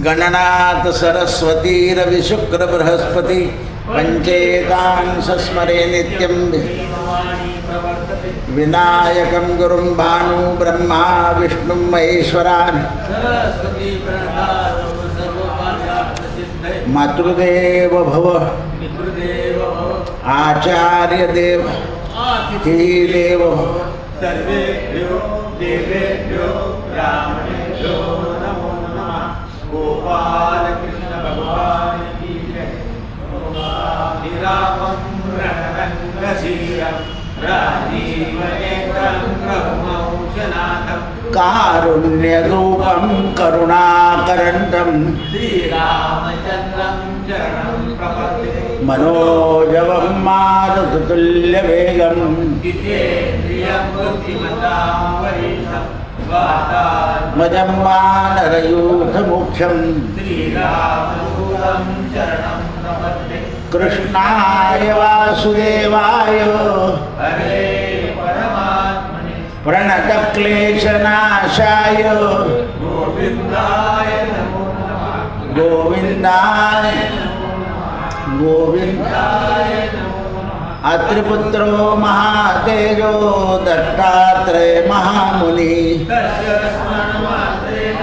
गणनाथ सरस्वती रवि शुक्र बृहस्पति पंचेतांश स्मरे नित्यं विनायकं गुरुं भानु ब्रह्मा विष्णु महेश्वरान् मातृदेव भव आचार्य देव देव सर्वेभ्यो देवेभ्यो ब्राह्मणेभ्यो नमो नमः। गोपाल कृष्ण भगवान की जय। निरामं रणरङ्गशीलं राजीवनेत्रं रघुवंशनाथं कारुण्यरूपं करुणाकरन्दं श्रीरामचन्द्रं शरणं प्रपद्ये। मनोजवं मारुततुल्यवेगं जितेन्द्रियं बुद्धिमतां वरिष्ठं मदं वानरयूथमुख्यं श्रीरामदूतं शरणं प्रपद्ये। कृष्णाय वासुदेवाय हरे परमात्मने प्रणतक्लेशनाशाय गोविन्दाय नमो नमः। गोविन्दाय गोविन्दाय अत्रिपुत्रो महातेजो दत्तात्रेय महामुनि दर्शनमात्रेण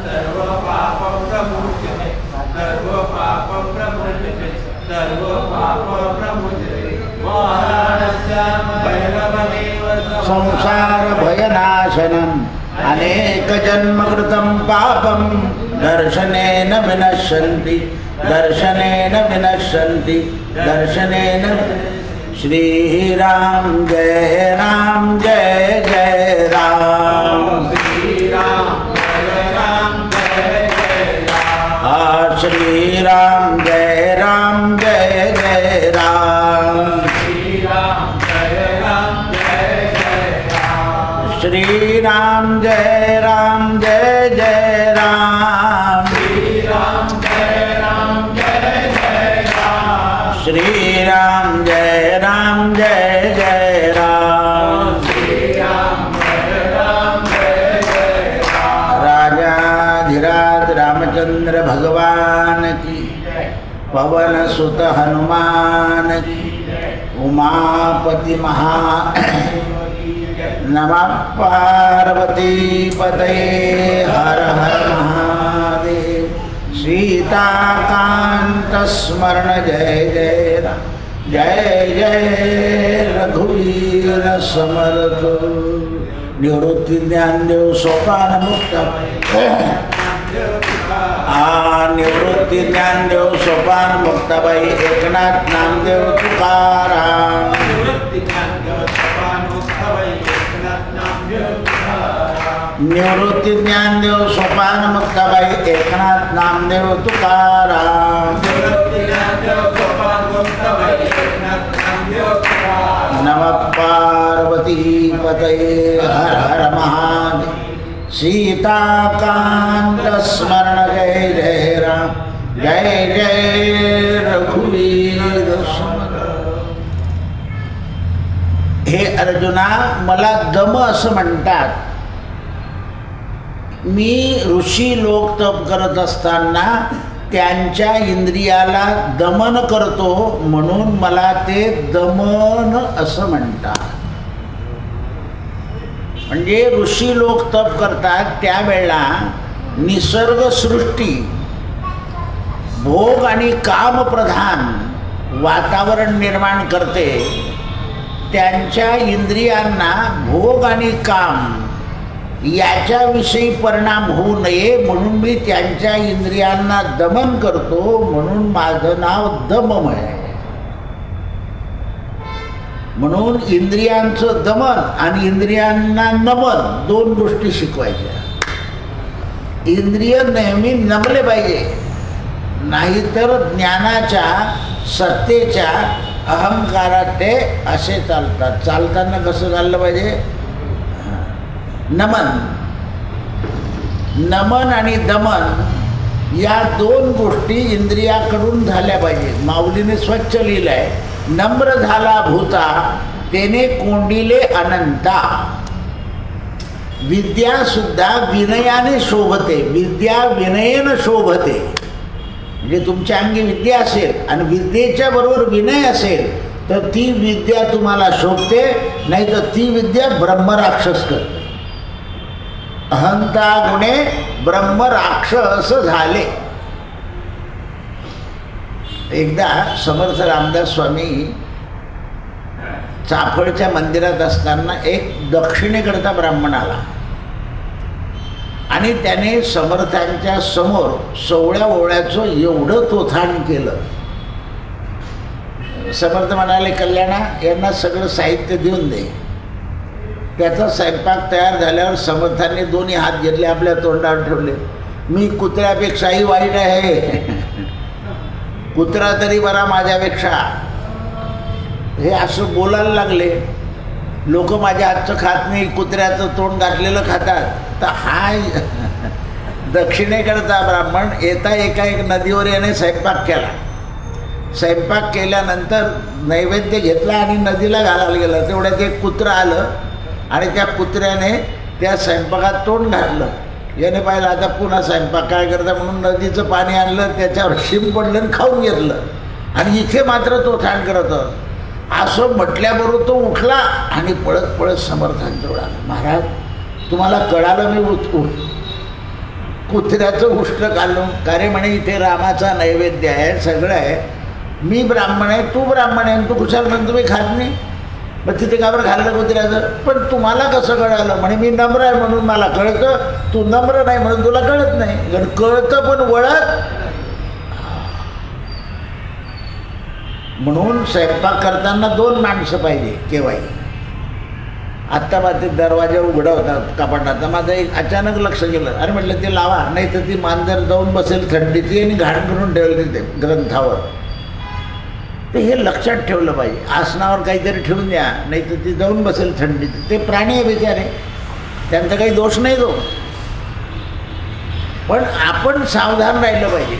सर्वपापं प्रमुच्यते सर्वपापं प्रमुच्यते सर्वपापं प्रमुच्यते। वाराणस्यां भैरवमेव संसार भयनाशनम् अनेकजन्मकृतं पापं दर्शनेन विनश्यन्ति दर्शनेन विनश्यन्ति दर्शनेन। श्रीराम जय राम जय जय राम श्रीराम जय राम जय जय राम। श्रीराम जय राम जय जय राम श्रीराम जय राम जय जय राम। श्रीराम जय राम जय जय राम श्रीराम जय राम जय जय राम। श्रीराम जय राम जय जय राम श्रीराम जय राम जय जय राम। राजाधिराज रामचंद्र भगवान की पवन सुत हनुमान की उमापति महा नमः पार्वती पतये हर हर महादेव। सीताकांत स्मरण जय जय राम जय जय रघुवीर समर्थ। निवृत्ति ज्ञानदेव सोपान मुक्त निवृत्ति ज्ञानदेव सोपान मुक्ताबाई एकनाथ नामदेव तुकाराम। निवृत्ति ज्ञानदेव सोपान मुक्ताबाई एकनाथ नामदेव तुकाराम। नमः पार्वती पतये हर हर महादेव। सीताकांत स्मरण जय जय राम जय जय रघुवीर समर्थ। हे अर्जुना, मला दम असं म्हणतात. मी ऋषी लोक तप करत असताना त्यांच्या इंद्रियाला दमन करतो म्हणून मला ते दमन असं म्हणतात. म्हणजे ऋषी लोक तप करतात त्यावेळेला निसर्गसृष्टी भोग आणि कामप्रधान वातावरण निर्माण करते. त्यांच्या इंद्रियांना भोग आणि काम याच्याविषयी परिणाम होऊ नये म्हणून मी त्यांच्या इंद्रियांना दमन करतो म्हणून माझं नाव दमम आहे. म्हणून इंद्रियांचं दमन आणि इंद्रियांना नमन दोन गोष्टी शिकवायच्या. इंद्रिय नेहमी नमले पाहिजे, नाहीतर ज्ञानाच्या सत्तेच्या अहंकारात ते असे चालतात. चालताना कसं चाललं पाहिजे? नमन नमन आणि दमन या दोन गोष्टी इंद्रियाकडून झाल्या पाहिजेत. माऊलीने स्वच्छ लिहिलं आहे, नम्र झाला भूता तेने कोंडिले अनंता. विद्या सुद्धा विनयाने शोभते, विद्या विनयेन शोभते. म्हणजे तुमच्या अंगी विद्या असेल आणि विद्येच्या बरोबर विनय असेल तर ती विद्या तुम्हाला शोभते, नाही तर ती विद्या ब्रह्मराक्षस करते. अहंता गुणे ब्रह्मराक्षस झाले. एकदा समर्थ रामदास स्वामी चाफळच्या मंदिरात असताना एक दक्षिणेकडचा ब्राह्मण आला आणि त्याने समर्थांच्या समोर 16 ओळ्याचं एवढं तोथाण केलं. समर्थ म्हणाले, कल्याणा यांना सगळं साहित्य देऊन दे. त्याचा स्वयंपाक तयार झाल्यावर समर्थांनी दोन्ही हात घेतले, आपल्या तोंडावर ठेवले. मी कुत्र्यापेक्षाही वाईट आहे, कुत्रा तरी बरा माझ्यापेक्षा. हे असं बोलायला लागले. लोक माझ्या हातचं खात नाही, कुत्र्याचं तोंड घातलेलं खातात. तर हा दक्षिणेकडचा ब्राह्मण येता एका एक नदीवर याने स्वयंपाक केला. स्वयंपाक केल्यानंतर नैवेद्य घेतला आणि नदीला घालायला गेला. तेवढ्यात एक कुत्रं आलं आणि त्या कुत्र्याने त्या स्वयंपाकात तोंड घातलं. याने पाहिलं आता पुन्हा स्वयंपाक काय करता म्हणून नदीचं पाणी आणलं, त्याच्यावर शिंप पडलं आणि खाऊन घेतलं. आणि इथे मात्र तो ठाण करत असं म्हटल्याबरोबर तो उठला आणि पळत पळत समर्थांजवळ आला. महाराज तुम्हाला कळालं मी कुत्र्याचं उष्ट काढलं का रे? म्हणे इथे रामाचा नैवेद्य आहे, सगळं आहे. मी ब्राह्मण आहे, तू ब्राह्मण आहे, तू कुशाल म्हणून तुम्ही खात नाही. मग तिथे का बरं खाल्लं कुत्र्याचं? पण तुम्हाला कसं कळालं? म्हणे मी नम्र आहे म्हणून मला कळतं, तू नम्र नाही म्हणून तुला कळत नाही. कारण कळतं पण वळत. म्हणून स्वयंपाक करताना 2 माणसं पाहिजे केव्हाही. आत्ता माझे दरवाजा उघडा होता कपाटाचा, माझं एक अचानक लक्ष गेलं. अरे म्हटलं ते लावा, नाही तर ती मांजर जाऊन बसेल थंडीची आणि घाण करून ठेवली ते ग्रंथावर. तर हे लक्षात ठेवलं पाहिजे. आसनावर काहीतरी ठेवून द्या, नाही तर ती जाऊन बसेल थंडीत. ते प्राणी आहे बिचारे, त्यांचा काही दोष नाही तो. पण आपण सावधान राहिलं पाहिजे.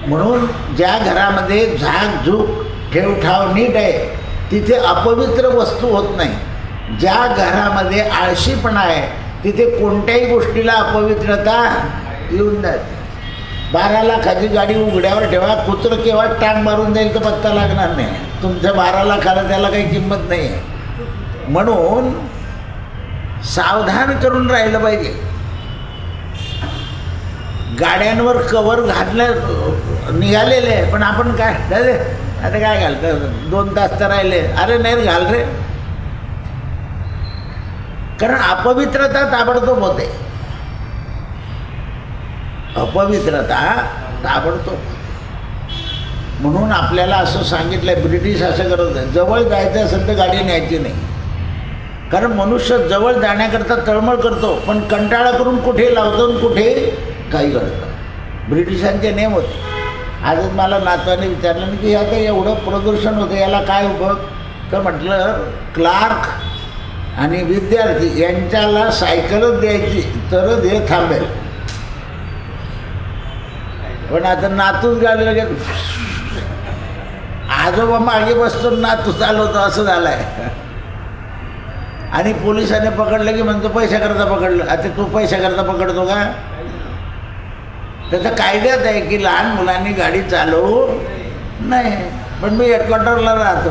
म्हणून ज्या घरामध्ये झाकझूक ठेवठाव नीट आहे तिथे अपवित्र वस्तू होत नाही. ज्या घरामध्ये आळशीपणा आहे तिथे कोणत्याही गोष्टीला अपवित्रता येऊन जाते. 12 लाखाची गाडी उघड्यावर ठेवा, कुत्रं केव्हा टांग मारून जाईल तर पत्ता लागणार नाही. तुमच्या 12 लाखाला त्याला काही किंमत नाही आहे. म्हणून सावधान करून राहिलं पाहिजे. गाड्यांवर कवर घातलं निघालेले आहे, पण आपण काय आता काय घालतं, 2 तास तर राहिले. अरे नाही घाल रे, कारण अपवित्रता ताबडतोब होते. अपवित्रता ताबडतोब. म्हणून आपल्याला असं सांगितलं, ब्रिटिश असं करत आहे, जवळ जायचं असेल तर गाडी न्यायची नाही. कारण मनुष्य जवळ जाण्याकरता तळमळ करतो, पण कंटाळा करून कुठे लावतो आणि कुठे काही करतं. ब्रिटिशांचे नियम होते. आजच मला नातवाने विचारलं की आता एवढं प्रदूषण होतं, याला काय उपयोग? तर म्हटलं क्लार्क आणि विद्यार्थी यांच्याला सायकलच द्यायची तरच हे थांबेल. पण आता नातूच गाडीला गेलो, आजोबा मागे बसतो, नातू चालवतो, असं झालं आहे. आणि पोलिसांनी पकडलं की म्हणतो पैशाकरता पकडलं. आता तू पैशाकरता पकडतो का? त्याचा कायद्यात आहे की लहान मुलांनी गाडी चालवू नाही. पण मी हेडक्वार्टरला राहतो.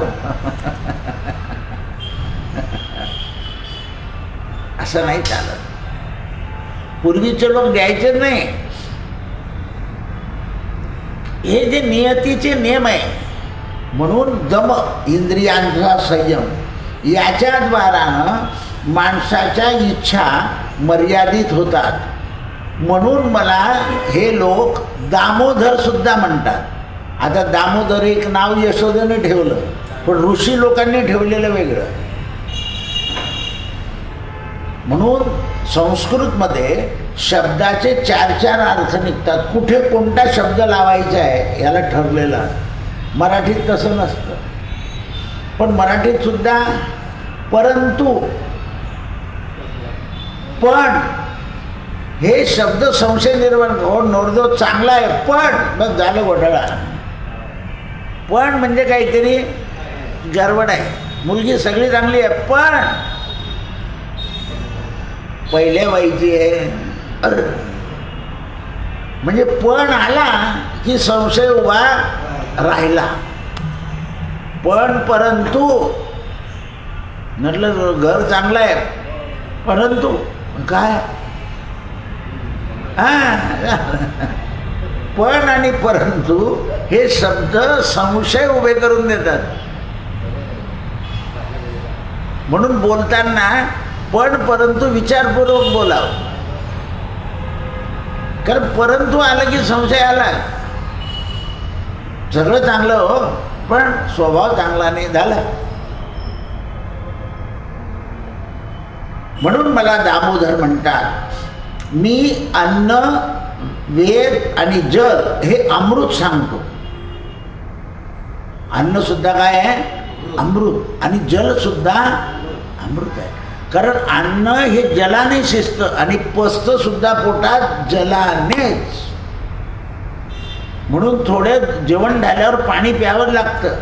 असं नाही चालत. पूर्वीचे लोक द्यायचे नाही. हे जे नियतीचे नियम आहे, म्हणून दम इंद्रियांचा संयम याच्याद्वारानं माणसाच्या इच्छा मर्यादित होतात. म्हणून मला हे लोक दामोदर सुद्धा म्हणतात. आता दामोदर एक नाव यशोदेने ठेवलं, पण ऋषी लोकांनी ठेवलेलं वेगळं. म्हणून संस्कृतमध्ये शब्दाचे 4 अर्थ निघतात. कुठे कोणता शब्द लावायचा आहे याला ठरलेलं. मराठीत तसं नसतं. पण मराठीत सुद्धा परंतु, पण हे शब्द संशय निर्माण हो, नोरदो चांगला आहे पण बस झालं घोटाळा. पण म्हणजे काहीतरी गडबड आहे. मुलगी सगळी चांगली आहे पण पहिल्या बाईची आहे. अरे म्हणजे पण आला की संशय उभा राहिला. पण परंतु म्हटलं घर चांगलं आहे, परंतु काय पण आणि परंतु हे शब्द संशय उभे करून देतात. म्हणून बोलताना पण परंतु विचारपूर्वक बोलावं. कारण परंतु आलं की संशय आला. सगळं चांगलं हो, पण स्वभाव चांगला नाही झाला. म्हणून मला दामोदर म्हणतात, मी अन्न, वेद आणि जल हे अमृत सांगतो. अन्न सुद्धा काय आहे? अमृत. आणि जल सुद्धा अमृत आहे. कारण अन्न हे जलाने शिजतं आणि पचतं सुद्धा पोटात जलानेच. म्हणून थोडे जेवण झाल्यावर पाणी प्यावं लागतं.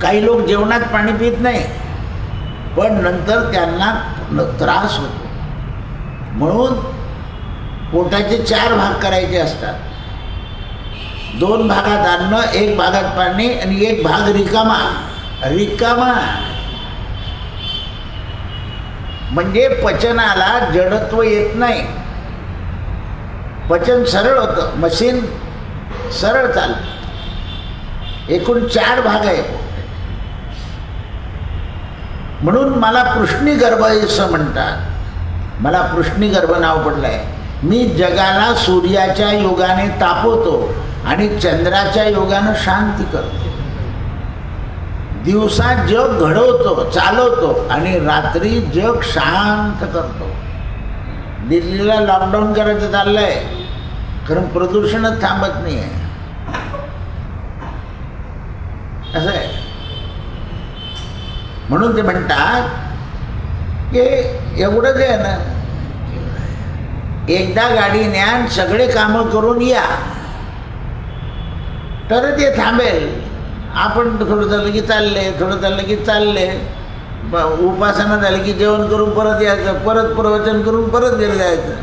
काही लोक जेवणात पाणी पित नाही, पण नंतर त्यांना त्रास होतो. म्हणून पोटाचे 4 भाग करायचे असतात. 2 भागात अन्न, 1 भागात पाणी आणि 1 भाग रिकामा. रिकामा म्हणजे पचनाला जडत्व येत नाही. पचन सरळ होतं, मशीन सरळ चालतं. एकूण 4 भाग आहे. म्हणून मला पृष्णीगर्भ असं म्हणतात. मला पृष्णीगर्भ नाव पडलं आहे. मी जगाला सूर्याच्या योगाने तापवतो आणि चंद्राच्या योगानं शांती करतो. दिवसा जग घडवतो, चालवतो आणि रात्री जग शांत करतो. दिल्लीला लॉकडाऊन करायचं चाललंय, कारण प्रदूषणच थांबत नाही आहे. असं आहे. म्हणून ते म्हणतात की एवढं जे आहे ना, एकदा गाडी न्या, सगळे कामं करून या, तर ते थांबेल. आपण थोडं झालं की चालले, थोडं चाललं की चालले. उपासना झाली की जेवण करून परत यायचं, परत प्रवचन करून परत घरी जायचं.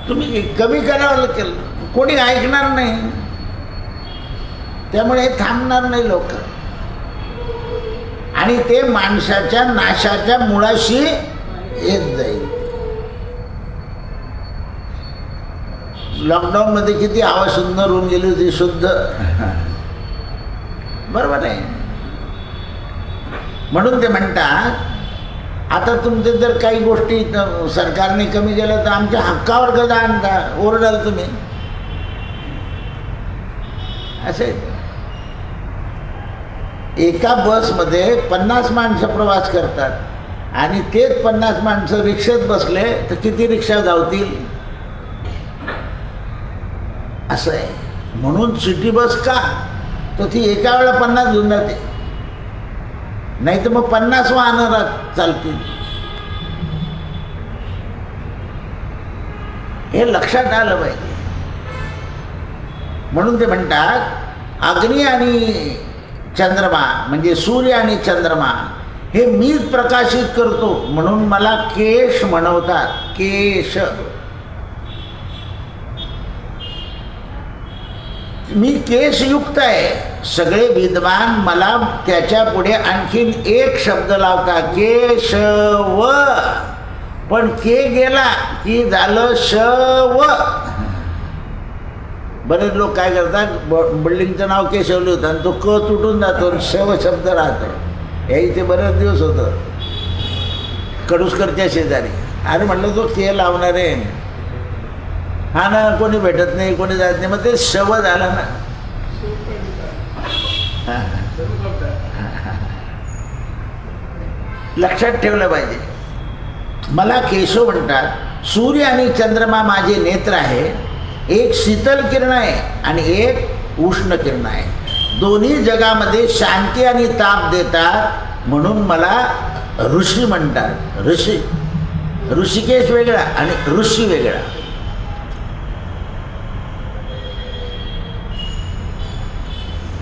तुम्ही कमी करावं लागेल, कोणी ऐकणार नाही. त्यामुळे थांबणार नाही लोक. आणि ते माणसाच्या नाशाच्या मुळाशी येत जाईल. लॉकडाऊन मध्ये किती हवा सुंदर होऊन गेली होती, शुद्ध. बरोबर आहे. म्हणून ते म्हणतात, आता तुमचे जर काही गोष्टी सरकारने कमी केल्या तर आमच्या हक्कावर कदा आणता, ओरडाल तुम्ही. असे एका बसमध्ये 50 माणसं प्रवास करतात आणि तेच 50 माणसं रिक्षेत बसले तर किती रिक्षा धावतील? असं आहे. म्हणून सिटी बस का, तर ती एका वेळा 50 घेऊन जाते. नाही तर मग 50 वाहनं चालतील. हे लक्षात आलं पाहिजे. म्हणून ते म्हणतात, अग्नी आणि चंद्रमा म्हणजे सूर्य आणि चंद्रमा हे मीच प्रकाशित करतो, म्हणून मला केश म्हणवतात. केश. मी केशयुक्त आहे. सगळे विद्वान मला त्याच्या पुढे आणखीन एक शब्द लावतात, केशव. पण के गेला की झालं शव. बरेच लोक काय करतात, बिल्डिंगचं नाव केशवलं होतं आणि तो क तुटून जातो, शव शब्द राहतो. हे इथे बरेच दिवस होतं कडुसकरच्या शेजारी. अरे म्हटलं तो के लावणार आहे. हा ना, कोणी भेटत नाही, कोणी जात नाही, मग ते शव झालं ना. लक्षात ठेवलं पाहिजे. मला केशव म्हणतात. सूर्य आणि चंद्रमा माझे नेत्र आहे. एक शीतल किरण आहे आणि एक उष्ण किरण आहे. दोन्ही जगामध्ये शांती आणि ताप देतात, म्हणून मला ऋषी म्हणतात. ऋषी, ऋषिकेश वेगळा आणि ऋषी वेगळा.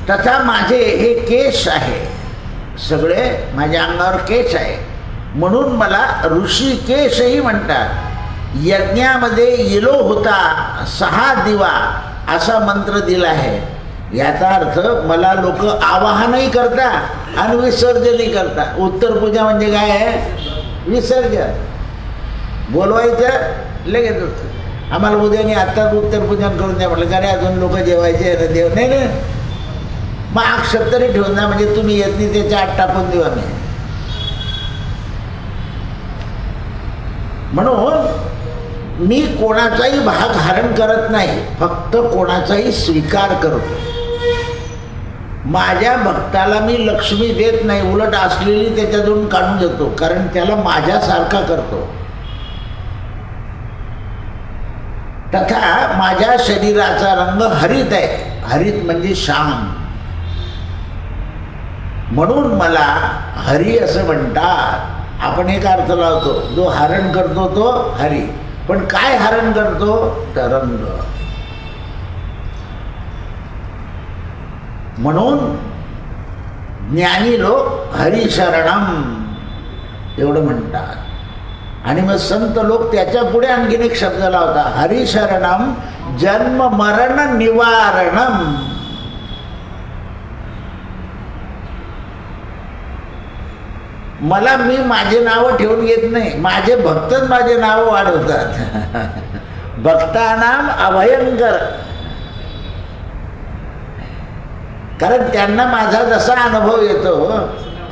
तथा माझे हे केश आहे, सगळे माझ्या अंगावर केश आहे, म्हणून मला ऋषिकेशही म्हणतात. यज्ञामध्ये इलो होता 6 दिवा असा मंत्र दिला आहे. याचा अर्थ मला लोक आवाहनही करता आणि विसर्जनही करता. उत्तर पूजा म्हणजे काय आहे? विसर्जन. बोलवायचं लगेच होतं. आम्हाला उद्याने आत्ताच उत्तर पूजन करून द्या म्हटलं. का रे अजून लोक जेवायचे ना देव? नाही नाही, मग अक्षर तरी ठेवून द्या, म्हणजे तुम्ही येत नाही त्याच्या आत टाकून देऊ आम्ही. म्हणून मी कोणाचाही भाग हरण करत नाही, फक्त कोणाचाही स्वीकार करतो. माझ्या भक्ताला मी लक्ष्मी देत नाही, उलट असलेली त्याच्यातून काढून देतो, कारण त्याला माझ्यासारखा करतो. तथा माझ्या शरीराचा रंग हरित आहे. हरित म्हणजे श्याम, म्हणून मला हरी असं म्हणतात. आपण एक अर्थ लावतो, जो हरण करतो तो हरी. पण काय हरण करतो? तर रंग. म्हणून ज्ञानी लोक हरिशरणम एवढं म्हणतात. आणि मग संत लोक त्याच्या पुढे आणखीन एक शब्द लावतात, हरिशरणम जन्म मरण निवारणम. मला मी माझे नाव ठेवून घेत नाही, माझे भक्तच माझे नाव वाढवतात. भक्तानाम अभयंकर, कारण त्यांना माझा जसा अनुभव येतो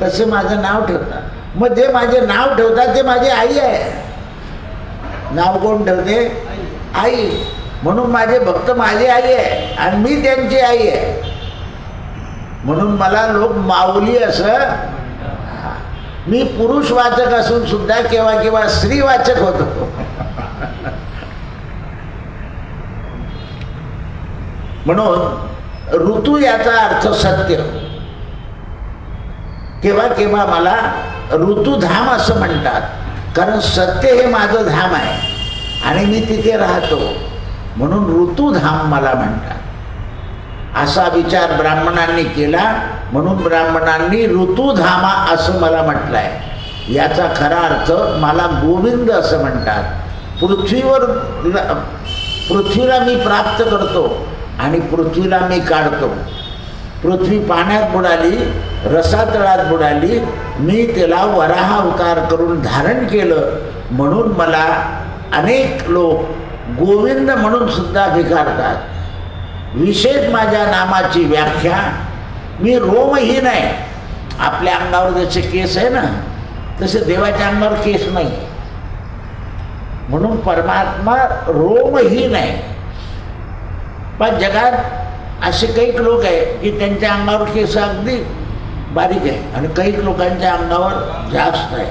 तसे माझं नाव ठेवतात. मग जे माझे नाव ठेवतात ते माझी आई आहे. नाव कोण ठेवते? आई. म्हणून माझे भक्त माझी आई आहे आणि मी त्यांची आई आहे. म्हणून मला लोक माऊली असं. मी पुरुषवाचक असून सुद्धा केव्हा केव्हा स्त्रीवाचक होतो. म्हणून ऋतू याचा अर्थ सत्य. केव्हा केव्हा मला ऋतुधाम असं म्हणतात, कारण सत्य हे माझं धाम आहे आणि मी तिथे राहतो, म्हणून ऋतुधाम मला म्हणतात. असा विचार ब्राह्मणांनी केला, म्हणून ब्राह्मणांनी ऋतुधामा असं मला म्हटलं आहे. याचा खरा अर्थ मला गोविंद असं म्हणतात. पृथ्वीला मी प्राप्त करतो आणि पृथ्वीला मी काढतो. पृथ्वी पाण्यात बुडाली, रसातळात बुडाली, मी त्याला वराह अवतार करून धारण केलं, म्हणून मला अनेक लोक गोविंद म्हणून सुद्धा भिकारतात. विशेष माझ्या नामाची व्याख्या, मी रोमहीन आहे. आपल्या अंगावर जसे केस आहे ना, तसे देवाच्या अंगावर केस नाही, म्हणून परमात्मा रोमहीन आहे. पण जगात असे काही लोक आहे की त्यांच्या अंगावर केस अगदी बारीक आहे आणि काही लोकांच्या अंगावर जास्त आहे.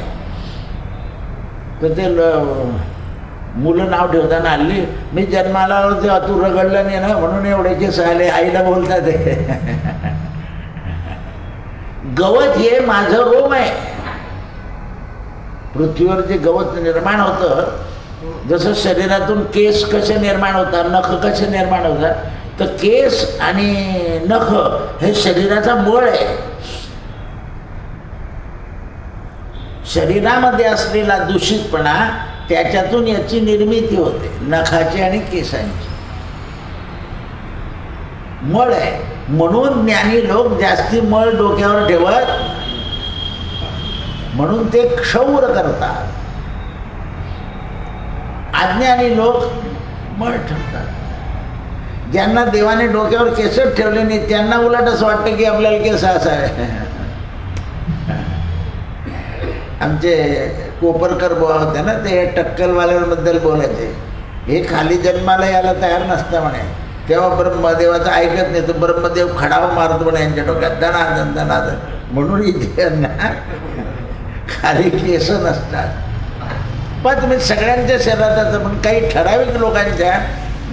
तर ते मुलं नाव ठेवताना आली, मी जन्माला आलो तेव्हा तू रगडलं नाही ना म्हणून एवढे केस आले, आईला बोलतात. गवत हे माझं रोम आहे. पृथ्वीवर जे गवत निर्माण होतं, जसं शरीरातून केस कसे निर्माण होतात, नख कसे निर्माण होतात, तर केस आणि नख हे शरीराचा बळ आहे. शरीरामध्ये असलेला दूषितपणा त्याच्यातून याची निर्मिती होते, नखाची आणि केसांची. मळ आहे, म्हणून ज्ञानी लोक जास्ती मळ डोक्यावर ठेवत, म्हणून ते क्षौर करतात. अज्ञानी लोक मळ ठेवतात. ज्यांना देवाने डोक्यावर केसच ठेवले नाही त्यांना उलट असं वाटतं की आपल्याला केस असावे. आमचे कोपरकर बुवा होते ना, ते टक्कलवाल्यांबद्दल बोलायचे. हे खाली जन्माला यायला तयार नसतं म्हणे, तेव्हा ब्रह्मदेवाचं ऐकत नाही, तर ब्रह्मदेव खडाव मारतो म्हणे यांच्या डोक्यात, दनादन दनादन. म्हणून इथे खाली केस नसतात. पण तुम्ही सगळ्यांच्या शरीरात, पण काही ठराविक लोकांच्या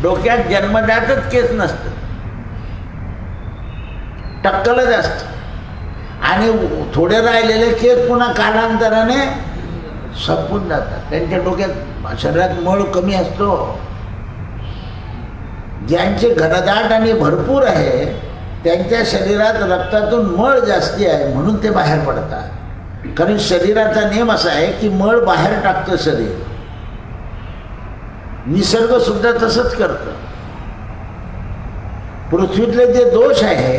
डोक्यात जन्मजातच केस नसतं, टक्कलच असतं. आणि थोडे राहिलेले केस पुन्हा कालांतराने संपून जातात. त्यांच्या डोक्यात शरीरात मळ कमी असतो. ज्यांचे घनदाट आणि भरपूर आहे त्यांच्या शरीरात रक्तातून मळ जास्ती आहे म्हणून ते बाहेर पडतात. कारण शरीराचा नियम असा आहे की मळ बाहेर टाकतं शरीर. निसर्ग सुद्धा तसंच करतं. पृथ्वीतले जे दोष आहे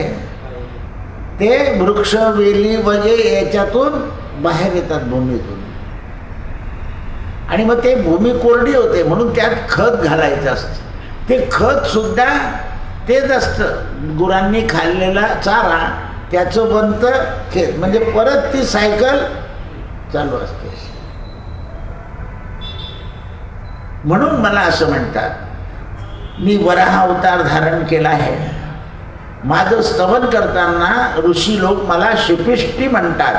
ते वृक्ष वेली वगैरे याच्यातून बाहेर येतात भूमीतून. आणि मग ते भूमी कोरडी होते म्हणून त्यात खत घालायचं असतं. ते खत सुद्धा तेच असतं, गुरांनी खाल्लेला चारा त्याचं बनतं खेत. म्हणजे परत ती सायकल चालू असते. म्हणून मला असं म्हणतात, मी वराह अवतार धारण केला आहे. माझं स्तवन करताना ऋषी लोक मला शिपिष्टी म्हणतात.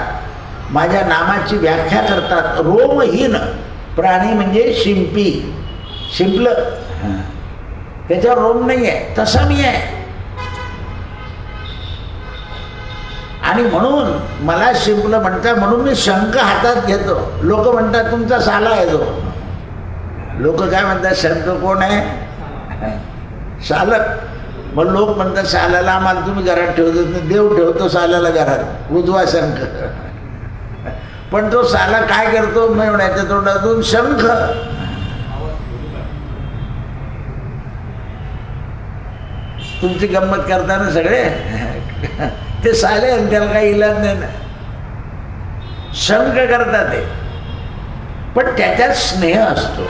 माझ्या नामाची व्याख्या करतात. रोमहीन प्राणी म्हणजे शिंपी, शिंपलं, त्याच्यावर रोम नाही आहे, तसा मी आहे. आणि म्हणून मला शिंपलं म्हणतात. म्हणून मी शंख हातात घेतो. लोक म्हणतात तुमचा साला आहे तो. लोक काय म्हणतात, शंख कोण आहे? सालक. मग लोक म्हणतात सालाला आम्हाला तुम्ही घरात ठेवतो, देव ठेवतो सालाला घरात, उजवा शंख. पण तो साला काय करतो, मेवण्याच्या तोंडातून शंख. तुमची गंमत करताना सगळे ते साले, आणि त्याला काही इलाज नाही ना, शंख करतात ते. पण त्याच्यात स्नेह असतो.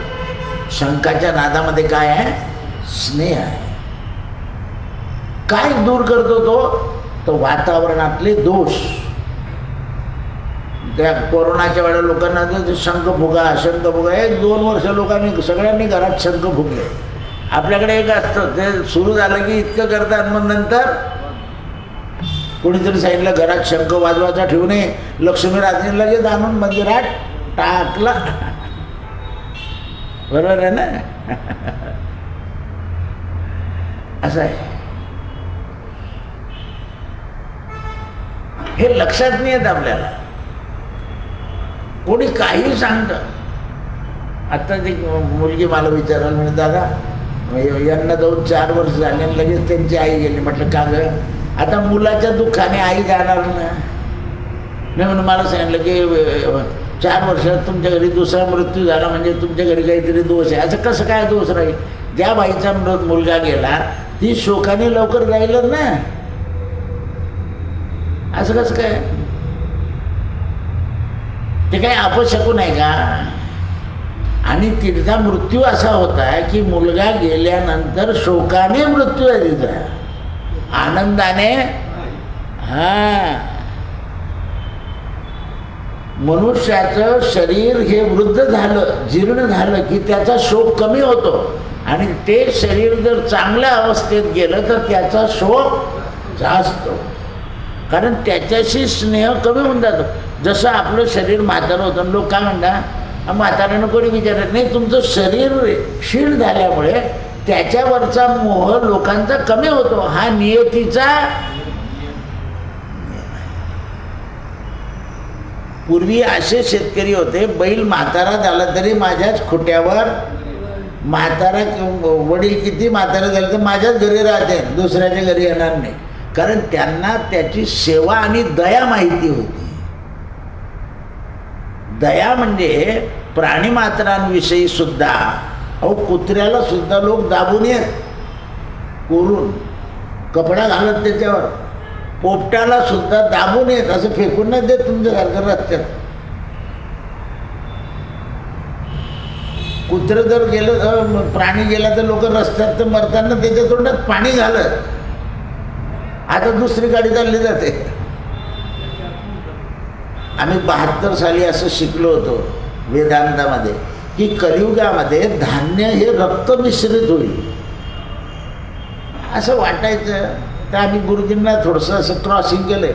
शंखाच्या नादामध्ये काय आहे? स्नेह आहे. काय दूर करतो तो वातावरणातले दोष. त्या कोरोनाच्या वेळेला लोकांना शंख फुगा 1-2 वर्ष लोकांनी सगळ्यांनी घरात शंख फुगले. आपल्याकडे एक असतं, ते सुरू झालं की इतकं करतात, मग नंतर कोणीतरी सांगितलं घरात शंख वाजवायचा ठेवू नये. लक्ष्मी रात्री लगेच आणून मंदिरात टाकला. बरोबर आहे ना? असं आहे. हे लक्षात नाही येत आपल्याला. कोणी काही सांगतं. आता ती मुलगी मला विचारायला म्हणजे, दादा यांना जाऊन 4 वर्ष झाले आणि लगेच त्यांची आई गेली. म्हटलं का गं? आता मुलाच्या दुःखाने आई जाणार ना. मी म्हणून मला सांगितलं की 4 वर्षात तुमच्या घरी दुसरा मृत्यू झाला म्हणजे तुमच्या घरी काहीतरी दोष आहे. असं कसं काय दोष राहील? ज्या बाईचा मुलगा गेला ती शोकाने लवकर जाईलच ना. असं कसं काय? ते काही अपशकून आहे का? आणि तिचा मृत्यू असा होता की मुलगा गेल्यानंतर शोकाने मृत्यू आहे तिचा, आनंदाने. मनुष्याचं शरीर हे वृद्ध झालं, जीर्ण झालं की त्याचा शोक कमी होतो. आणि ते शरीर जर चांगल्या अवस्थेत गेलं तर त्याचा शोक जास्त, कारण त्याच्याशी स्नेह कमी होऊन जातो. जसं आपलं शरीर म्हातारं होतं, लोक काय म्हणतात, म्हाताऱ्यानं कोणी विचारत नाही. तुमचं शरीर क्षीण झाल्यामुळे त्याच्यावरचा मोह लोकांचा कमी होतो. हा नियतीचा. पूर्वी असे शेतकरी होते, बैल म्हातारा झाला तरी माझ्याच खुट्यावर, म्हातारा वडील किती म्हातारा झाले तर माझ्याच घरी राहते, दुसऱ्याच्या घरी येणार नाही. कारण त्यांना त्याची सेवा आणि दया माहिती होती. दया म्हणजे प्राणीमात्रांविषयी सुद्धा. अहो कुत्र्याला सुद्धा लोक दाबून येत, कोरून कपडा घालत त्याच्यावर. पोपटाला सुद्धा दाबून येत, असं फेकून नाही देत तुमच्यासारखं रस्त्यात. कुत्र जर गेलं, प्राणी गेला तर लोक रस्त्यात तर मरताना त्याच्या तोंडात पाणी घालत. आता दुसरी गाडी चालली जाते. आम्ही 72 साली असं शिकलो होतो वेदांतामध्ये की कलियुगामध्ये धान्य हे रक्त मिश्रित होईल असं वाटायचं. तर आम्ही गुरुजींना थोडंसं असं क्रॉसिंग केलं.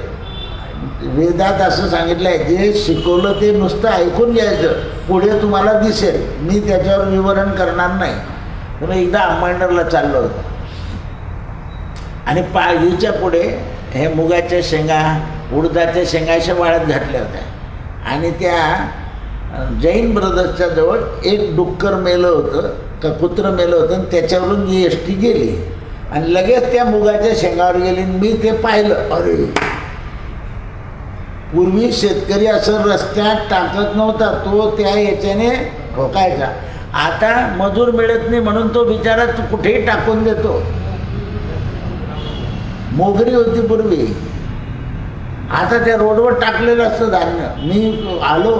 वेदात असं सांगितलं आहे, जे शिकवलं ते नुसतं ऐकून घ्यायचं, पुढे तुम्हाला दिसेल. मी त्याच्यावर विवरण करणार नाही. म्हणून एकदा अंमळनेरला चाललो होतो आणि पाळीच्या पुढे हे मुगाच्या शेंगा, उडदाच्या शेंगा अशा वाळत घातल्या होत्या. आणि त्या जैन ब्रदर्सच्या जवळ एक डुक्कर मेलं होतं का कुत्रं मेलं होतं, आणि त्याच्यावरून जी एस टी गेली. आणि लगेच त्या मुगाच्या शेंगावर गेली. मी ते पाहिलं. अरे, पूर्वी शेतकरी असं रस्त्यात टाकत नव्हता, तो त्या याच्याने ठोकायचा. आता मजूर मिळत नाही म्हणून तो बिचारा कुठेही टाकून देतो. मोगरी होती पूर्वी, आता त्या रोडवर टाकलेलं असतं धान्य. मी आलो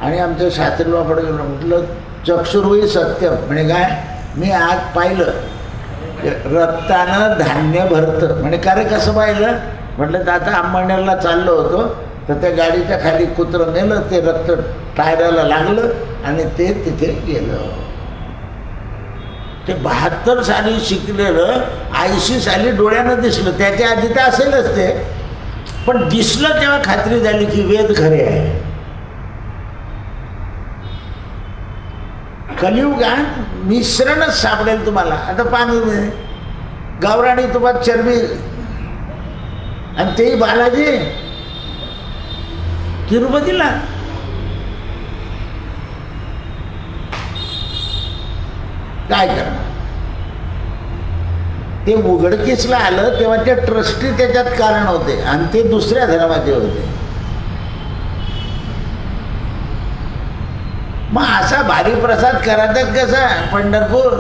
आणि आमच्या शास्त्रीबाकडे गेलो. म्हटलं चक्षुर्वी सत्यम, म्हणजे काय, मी आज पाहिलं रक्तानं धान्य भरतं. म्हणजे का रे, कसं पाहिलं? म्हटलं तर आता अंबरनेरला चाललो होतो, तर त्या गाडीच्या खाली कुत्रं नेलं, ते रक्त टायराला लागलं आणि ते तिथे गेलं. ते 72 साली शिकलेलं 80 साली डोळ्यानं दिसलं. त्याच्या आधी तर असेलच ते, पण दिसलं तेव्हा खात्री झाली की वेद खरे आहे. कलियुगात मिश्रणच सापडेल तुम्हाला. आता पाणी गावराणी तुपात चरबी, आणि तेही बालाजी तिरुपतीला. काय करणार? ते उघडकीसला आलं तेव्हा ते ट्रस्टी त्याच्यात कारण होते आणि ते दुसऱ्या धर्माचे होते. मग असा भारी प्रसाद करायचा कसा? पंढरपूर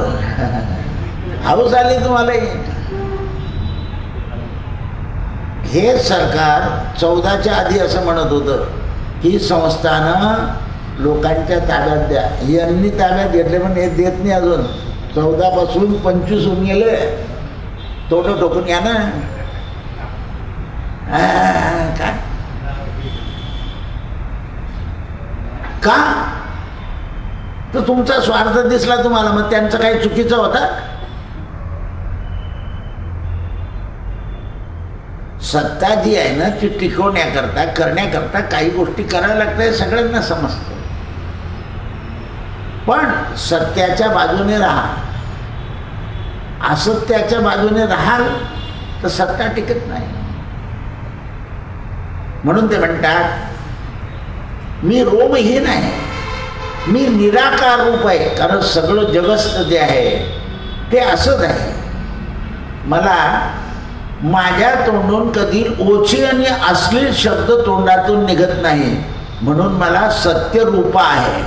हाऊस आली तुम्हाला. हे सरकार 14च्या आधी असं म्हणत होतं की संस्थानं लोकांच्या ताब्यात द्या. यांनी ताब्यात घेतले पण हे देत नाही अजून. 14 पासून 25 होऊन गेले. तोंड टोकून या ना. काय का? तर तुमचा स्वार्थ दिसला तुम्हाला, मग त्यांचं काही चुकीचं होता? सत्ता जी आहे ना ती टिकवण्याकरता, करण्याकरता काही गोष्टी कराव्या लागतात, हे सगळ्यांना समजतं. पण सत्याच्या बाजूने राहा. असत्याच्या बाजूने राहाल तर सत्ता टिकत नाही. म्हणून ते म्हणतात मी रोमहीन आहे, मी निराकार रूप आहे. कारण सगळं जगस्त जे आहे ते असंच आहे. मला माझ्या तोंडून कधी ओछे आणि अश्लील शब्द तोंडातून निघत नाही. म्हणून मला सत्यरूपा आहे.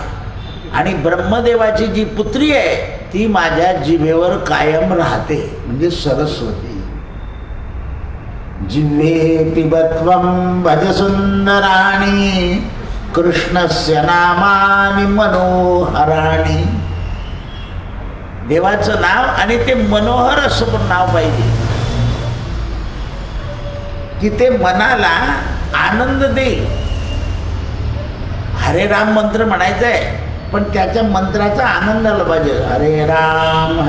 आणि ब्रह्मदेवाची जी पुत्री आहे ती माझ्या जिभेवर कायम राहते, म्हणजे सरस्वती. जिह्वे पिबत्वं भज सुंदराणि कृष्णस्य नामानि मनोहराणि. देवाचं नाव आणि ते मनोहर असं पण नाव पाहिजे की ते मनाला आनंद देईल. हरे राम मंत्र म्हणायचा आहे पण त्याच्या मंत्राचा आनंद आला पाहिजे. हरे राम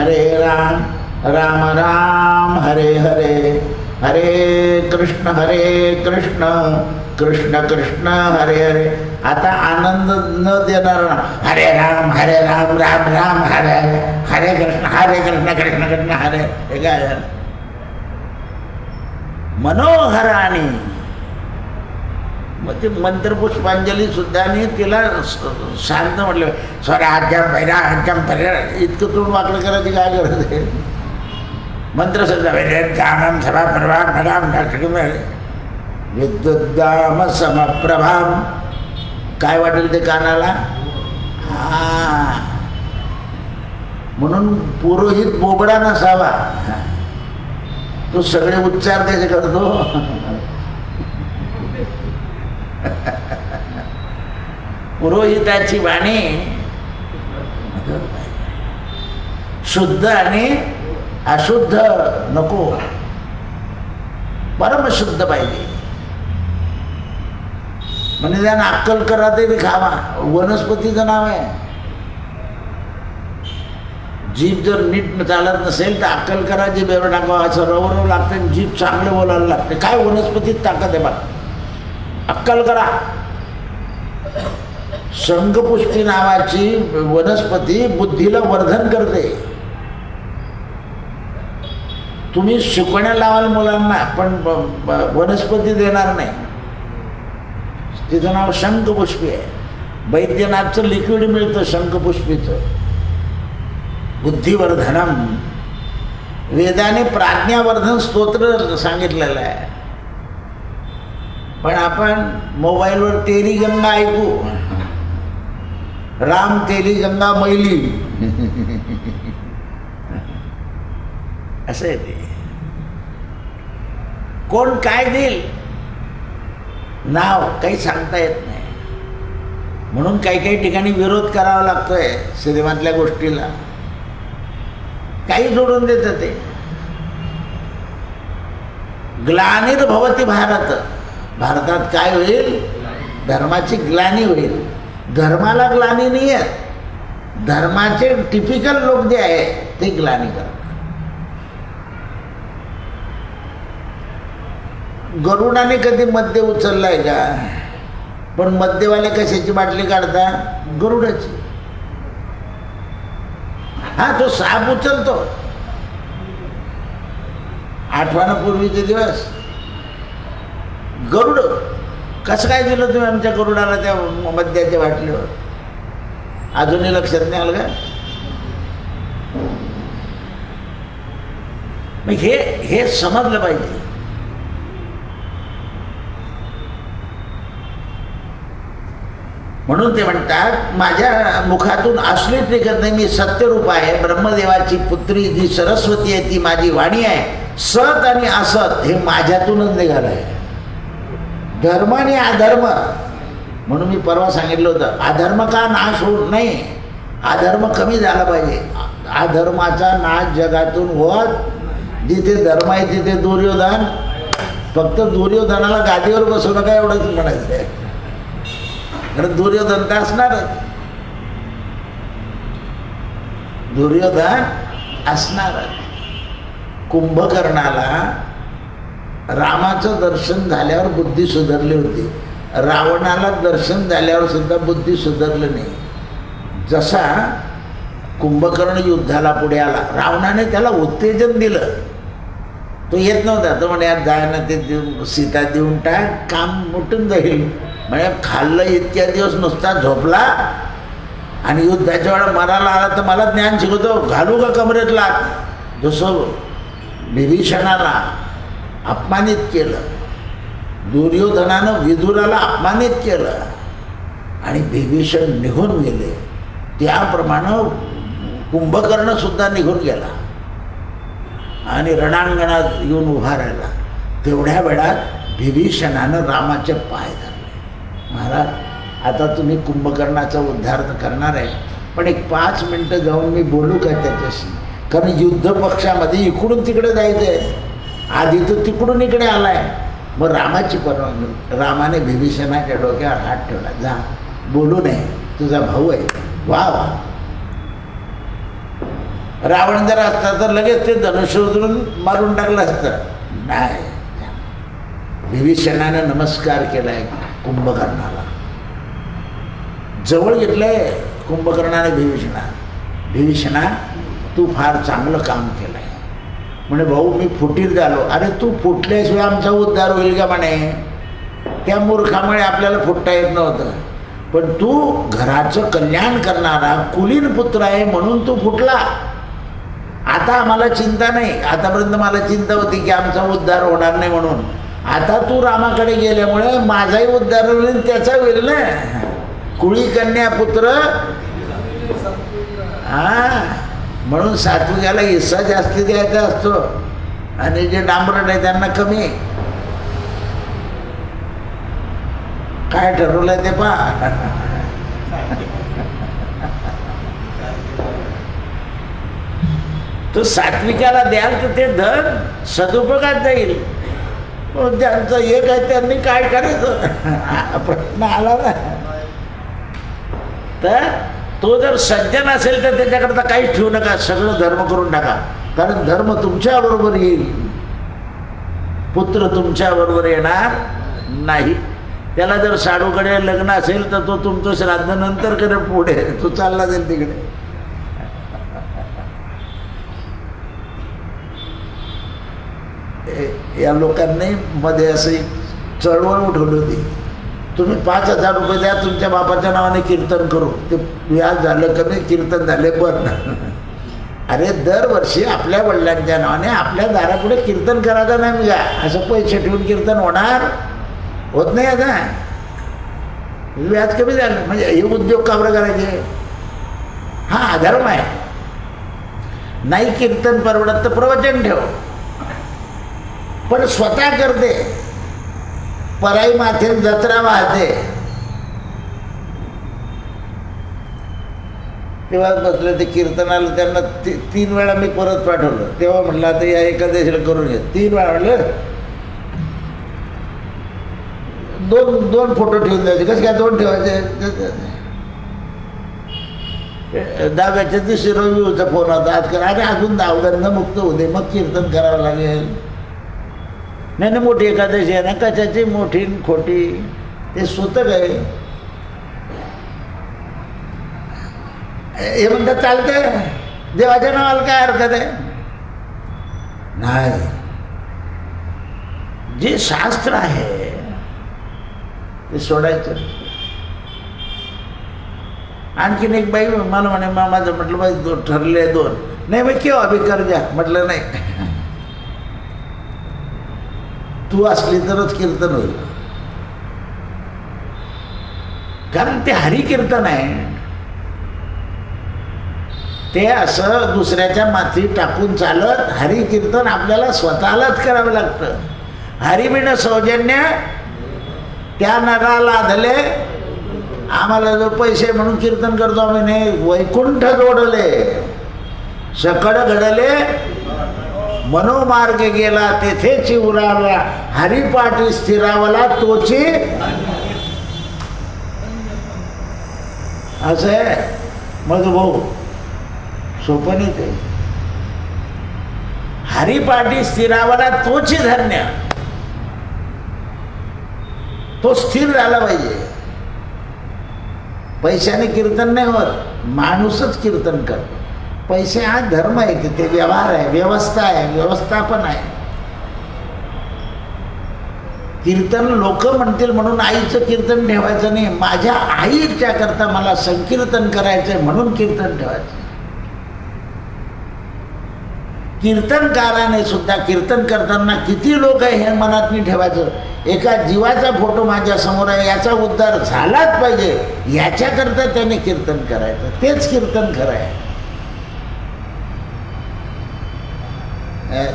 राम राम हरे हरे, हरे कृष्ण कृष्ण कृष्ण हरे हरे. आता आनंद न देणार ना, हरे राम राम राम हरे हरे, हरे कृष्ण कृष्ण हरे. हे काय झालं? मनोहराणी. मग ते मंत्रपुष्पांजली सुद्धा नाही तिला शांत म्हटलं. स्वराज्यम वैराज्यम पर्या इतकं तोंड वाकडं करायची काय गरज आहे? मंत्र सुद्धा वैराम सभा प्रभाम मडाम विद्युद्दाम समप्रभाम. काय वाटेल ते कानाला. म्हणून पुरोहित बोबडा नसावा, तो सगळे उच्चार त्याचे करतो. पुरोहिताची वाणी शुद्ध आणि अशुद्ध नको, परमशुद्ध पाहिजे. म्हणजे त्यांना अक्कल करा तरी खावा. वनस्पतीचं नाव आहे. जीभ जर नीट चालत नसेल तर अक्कल करा, जीभेवर टाकावं असं रवरव लागतं. जीभ चांगलं बोलायला लागते. काय वनस्पतीत ताकद आहे बा. अक्कल करा. शंखपुष्पी नावाची वनस्पती बुद्धीला वर्धन करते. तुम्ही शिकवण्या लावाल मुलांना पण वनस्पती देणार नाही. तिचं नाव शंखपुष्पी आहे. वैद्यनाथचं लिक्विड मिळतं शंखपुष्पीचं. बुद्धिवर्धनम. वेदाने प्राज्ञावर्धन स्तोत्र सांगितलेलं आहे, पण आपण मोबाईलवर तेरी गंगा ऐकू, राम तेरी गंगा मैली असं आहे ते. कोण काय देईल नाव काही सांगता येत नाही. म्हणून काही काही ठिकाणी विरोध करावा लागतोय सिनेमातल्या गोष्टीला, काही जोडून देतं ते. ग्लानिर्भवती भारत, भारतात काय होईल, धर्माची ग्लानी होईल. धर्माला ग्लानी नाही आहे, धर्माचे टिपिकल लोक जे आहे ते ग्लानी करतात. गरुडाने कधी मद्य उचललाय का? पण मद्यवाले कशाची बाटली काढता? गरुडाची. हा, तो साप उचलतो. आठवणापूर्वीचे दिवस गरुड कसं काय दिलं तुम्ही आमच्या गरुडाला त्या मद्याच्या बाटलीवर? अजूनही लक्षात नाही आलं का? मग हे समजलं पाहिजे. म्हणून ते म्हणतात माझ्या मुखातून असलीच निघत नाही, मी सत्यरूप आहे. ब्रह्मदेवाची पुत्री जी सरस्वती आहे ती माझी वाणी आहे. सत आणि असत हे माझ्यातूनच निघालं आहे. धर्म आणि अधर्म, म्हणून मी परवा सांगितलं होतं अधर्म का नाश होत नाही, अधर्म कमी झाला पाहिजे. अधर्माचा नाश जगातून होत, जिथे धर्म आहे तिथे दुर्योधन. फक्त दुर्योधनाला गादीवर बसवू नका एवढंच म्हणायचं आहे, कारण दुर्योधन तर असणारच. दुर्योधन असणारच. कुंभकर्णाला रामाचं दर्शन झाल्यावर बुद्धी सुधारली होती, रावणाला दर्शन झाल्यावर सुद्धा बुद्धी सुधारली नाही. जसा कुंभकर्ण युद्धाला पुढे आला, रावणाने त्याला उत्तेजन दिलं, तो येत नव्हता. तो म्हणे यार जाय ना, ते सीता देऊन टाक, काम मुटून जाईल. म्हणजे खाल्लं इतक्या दिवस नुसता झोपला आणि युद्धाच्या वेळा मराला आला तर मला ज्ञान शिकवतो, घालू का कमरेतला? जसं विभीषणाला अपमानित केलं, दुर्योधनानं विदुराला अपमानित केलं आणि विभीषण निघून गेले, त्याप्रमाणे कुंभकर्ण सुद्धा निघून गेला आणि रणांगणात येऊन उभा राहिला. तेवढ्या वेळात विभीषणानं रामाचे पाय धरले. महाराज आता तुम्ही कुंभकर्णाचा उद्धार तर करणार आहे, पण एक 5 मिनटं जाऊन मी बोलू का त्याच्याशी? कारण युद्ध पक्षामध्ये इकडून तिकडे जायचं आहे. आधी तो तिकडून इकडे आलाय. मग रामाची परवानगी, रामाने विभीषणाच्या डोक्यावर हात ठेवला, जा बोलू नये, तुझा भाऊ आहे. वा वा. रावण जर असता तर लगेच ते धनुष्य उचलून मारून टाकलं असतं. नाही, विभीषणाने नमस्कार केलाय कुंभकर्णाला, जवळ घेतलंय कुंभकर्णाने विभीषणा तू फार चांगलं काम केलंय. म्हणे भाऊ मी फुटीर झालो. अरे तू फुटल्याशिवाय आमचा उद्धार होईल का म्हणे? त्या मूर्खामुळे आपल्याला फुटता येत नव्हतं, पण तू घराचं कल्याण करणारा कुलीन पुत्र आहे म्हणून तू फुटला. आता आम्हाला चिंता नाही. आतापर्यंत मला चिंता होती की आमचा उद्धार होणार नाही म्हणून. आता तू रामाकडे गेल्यामुळे माझाही उद्धार होईल, त्याचा होईल ना. कुळी कन्या पुत्र, हा, म्हणून सात्विकाला हिस्सा जास्ती द्यायचा असतो आणि जे डांबरट आहे त्यांना कमी. काय ठरवलंय ते पहा. तो सात्विकाला द्याल तर ते धन सदुपयोगात जाईल. ज्यांचं एक आहे त्यांनी काय करायचं प्रश्न आला ना. तर तो जर सज्जन असेल तर त्याच्याकरता काहीच ठेवू नका, सगळं धर्म करून टाका. कारण धर्म तुमच्याबरोबर येईल, पुत्र तुमच्याबरोबर येणार नाही. त्याला जर साडूकडे लग्न असेल तर तो तुमचं श्राद्ध नंतर करे, पुढे तो चालला जाईल तिकडे. या लोकांनी मध्ये अशी चळवळ उठवली होती, तुम्ही 5,000 रुपये द्या, तुमच्या बापाच्या नावाने कीर्तन करू. ते व्याज झालं कमी, कीर्तन झाले बंद. अरे दरवर्षी आपल्या वडिलांच्या नावाने आपल्या दारापुढे कीर्तन करायचं नाही का? असं पैसे ठेवून कीर्तन होणार? होत नाही. आता व्याज कमी झालं म्हणजे हे उद्योग का बरं करायचे? हा अधर्म आहे. नाही कीर्तन परवडत तर प्रवचन ठेव, पण स्वतः करते पराई माथे जत्रा वाहते. तेव्हा बसले ते कीर्तनाला, त्यांना 3 वेळा मी परत पाठवलं. तेव्हा म्हटलं आता या एकादशीला करून घे. 3 वेळा म्हटलं दोन फोटो ठेवून द्यायचे. कसं काय 2 ठेवायचे? 10व्याच्या दिवशी रविचा फोन होता. आज करा. अरे अजून 10 मुक्त होऊ दे, मग कीर्तन करावं लागेल. नाही मोठी एकादशी आहे ना, कशाची मोठी खोटी, ते सूतक आहे. हे म्हणतात चालतंय, देवाच्या नावाला काय हरकत आहे? नाही, जे शास्त्र आहे ते सोडायचं. आणखीन एक बाई मला म्हणे माझं, म्हटलं बाई ठरले 2. नाही बाई केव्हा बी कर द्या. म्हटलं नाही, तू असली तरच कीर्तन होईल. कारण ते हरिकीर्तन आहे. ते असं दुसऱ्याच्या माथी टाकून चालत, हरिकीर्तन आपल्याला स्वतःलाच करावं लागतं. हरिबिन सौजन्य त्या नराला धले. आम्हाला जो पैसे म्हणून कीर्तन करतो आम्ही, नाही. वैकुंठ जोडले सकड घडले, मनोमार्ग गेला तेथेची उराला, हरिपाठी स्थिरावला तोची. असं आहे मग भाऊ, सोपं नाही ते. हरिपाठी स्थिरावला तोची धन्य. तो स्थिर झाला पाहिजे. पैशाने कीर्तन नाही होत, माणूसच कीर्तन करतो. पैसे हा धर्म आहे, तिथे व्यवहार आहे, व्यवस्था आहे, व्यवस्थापन आहे. कीर्तन लोक म्हणतील म्हणून आईचं कीर्तन ठेवायचं नाही. माझ्या आईच्या करता मला संकीर्तन करायचंय म्हणून कीर्तन ठेवायचं. कीर्तनकाराने सुद्धा कीर्तन करताना किती लोक आहे हे मनात नाही ठेवायचं. एका जीवाचा फोटो माझ्या समोर आहे, याचा उद्धार झालाच पाहिजे, याच्याकरता त्याने कीर्तन करायचं. तेच कीर्तन खरं आहे.